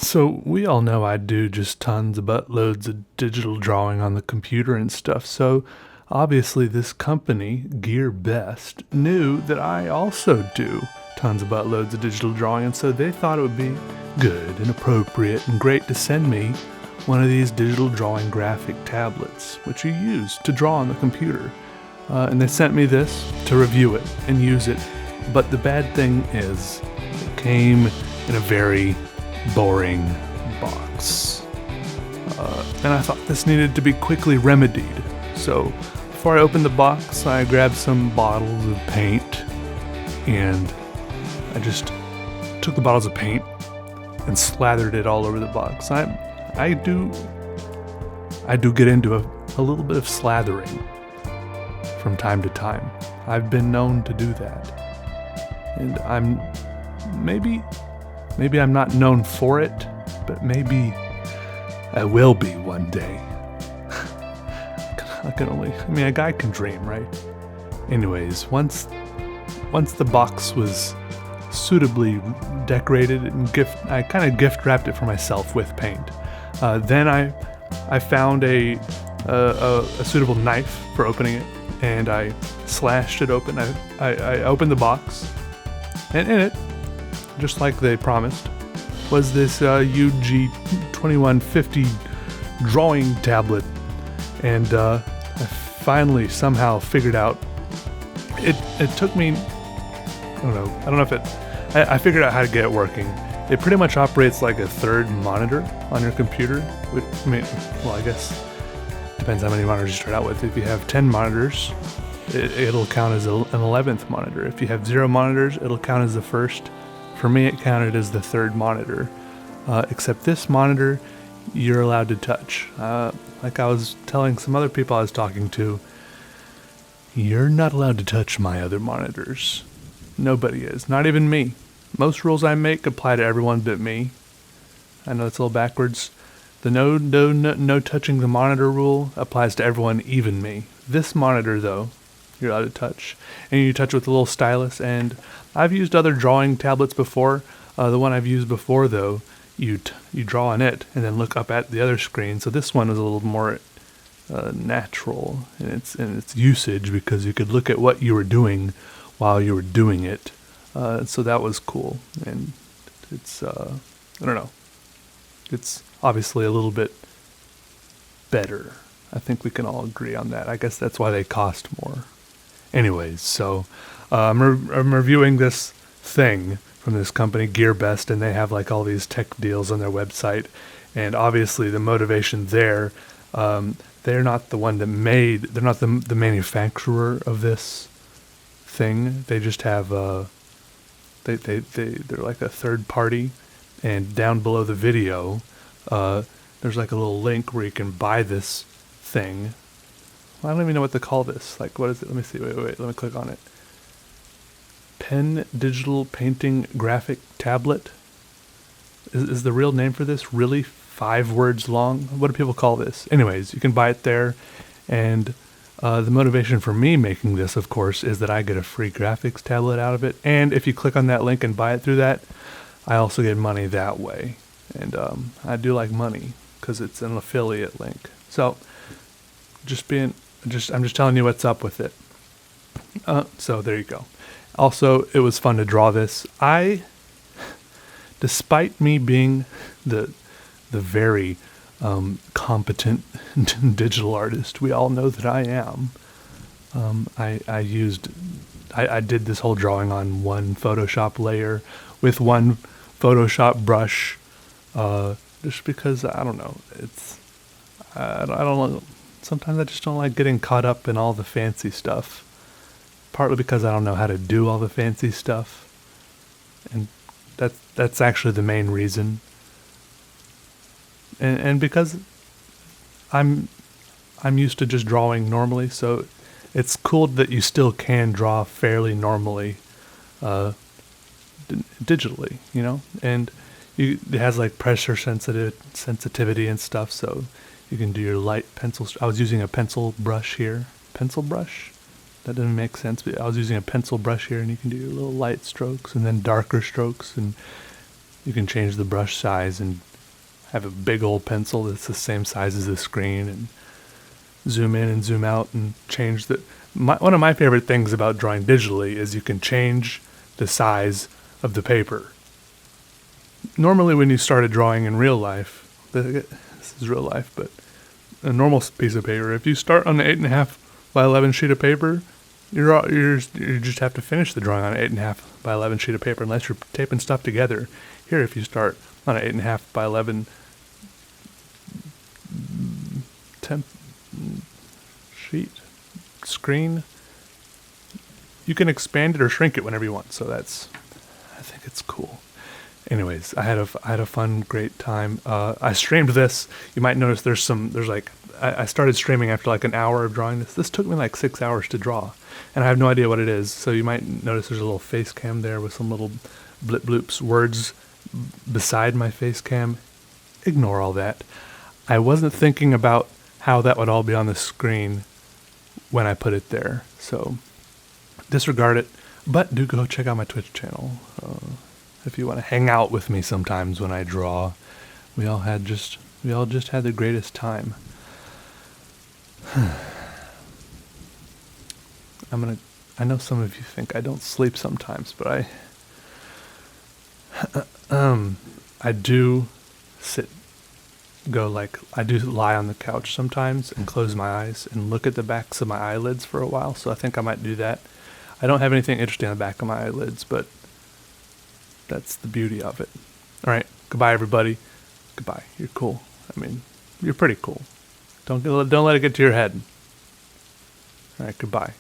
So we all know I do just tons of buttloads of digital drawing on the computer and stuff. So obviously this company, Gear Best, knew that I also do tons of buttloads of digital drawing, and so they thought it would be good and appropriate and great to send me one of these digital drawing graphic tablets, which you use to draw on the computer. And they sent me this to review it and use it. But the bad thing is, it came in a very boring box. And I thought this needed to be quickly remedied. So before I opened the box, I grabbed some bottles of paint and I just took the bottles of paint and slathered it all over the box. I do get into a little bit of slathering from time to time. I've been known to do that. And maybe I'm not known for it, but maybe I will be one day. A guy can dream, right? Anyways, once the box was suitably decorated and I kind of gift wrapped it for myself with paint. Then I found a suitable knife for opening it, and I slashed it open. I opened the box, and in it, just like they promised, was this Ugee 2150 drawing tablet. And I finally somehow figured out, it took me, I don't know if I figured out how to get it working. It pretty much operates like a third monitor on your computer. I guess depends how many monitors you start out with. If you have 10 monitors, it'll count as an 11th monitor. If you have 0 monitors, it'll count as the first. For me, it counted as the third monitor. Except this monitor, you're allowed to touch. Like I was telling some other people I was talking to, you're not allowed to touch my other monitors. Nobody is. Not even me. Most rules I make apply to everyone but me. I know it's a little backwards. The no touching the monitor rule applies to everyone, even me. This monitor, though, you're allowed to touch. And you touch with a little stylus. And I've used other drawing tablets before. The one I've used before, though, you draw on it and then look up at the other screen. So this one is a little more natural in its usage, because you could look at what you were doing while you were doing it. So that was cool. And it's, it's obviously a little bit better. I think we can all agree on that. I guess that's why they cost more. Anyways, so I'm reviewing this thing from this company, GearBest, and they have like all these tech deals on their website. And obviously the motivation there, they're not the one that they're not the manufacturer of this thing. They just have, they're like a third party. And down below the video, there's like a little link where you can buy this thing. I don't even know what to call this. Like, what is it? Let me see. Wait. Let me click on it. Pen Digital Painting Graphic Tablet. Is the real name for this really 5 words long? What do people call this? Anyways, you can buy it there. And the motivation for me making this, of course, is that I get a free graphics tablet out of it. And if you click on that link and buy it through that, I also get money that way. And I do like money because it's an affiliate link. So I'm just telling you what's up with it. So there you go. Also, it was fun to draw this. Despite me being the very competent digital artist we all know that I am, I did this whole drawing on one Photoshop layer with one Photoshop brush, just because I don't know. I don't know. Sometimes I just don't like getting caught up in all the fancy stuff. Partly because I don't know how to do all the fancy stuff, and that's actually the main reason. And because I'm used to just drawing normally, so it's cool that you still can draw fairly normally, digitally, and it has like pressure sensitivity and stuff, so you can do your light pencil. I was using a pencil brush here. Pencil brush? That doesn't make sense, but I was using a pencil brush here, and you can do your little light strokes and then darker strokes, and you can change the brush size and I have a big old pencil that's the same size as the screen, and zoom in and zoom out and change the... One of my favorite things about drawing digitally is you can change the size of the paper. Normally when you started drawing in real life, this is real life, but a normal piece of paper, if you start on the 8.5 by 11 sheet of paper, you just have to finish the drawing on an 8.5 by 11 sheet of paper unless you're taping stuff together. Here, if you start on an 8.5 by 11 sheet screen, you can expand it or shrink it whenever you want. So I think it's cool. Anyways, I had a fun, great time. I streamed this. You might notice I started streaming after like an hour of drawing this. This took me like 6 hours to draw, and I have no idea what it is. So you might notice there's a little face cam there with some little blip bloops, words beside my face cam. Ignore all that. I wasn't thinking about how that would all be on the screen when I put it there. So disregard it, but do go check out my Twitch channel. If you want to hang out with me sometimes when I draw. We all just had the greatest time. I know some of you think I don't sleep sometimes, but I do I do lie on the couch sometimes and close my eyes and look at the backs of my eyelids for a while, so I think I might do that. I don't have anything interesting on the back of my eyelids, but that's the beauty of it. All right, goodbye, everybody. Goodbye. You're cool. I mean, you're pretty cool. Don't let it get to your head. All right, goodbye.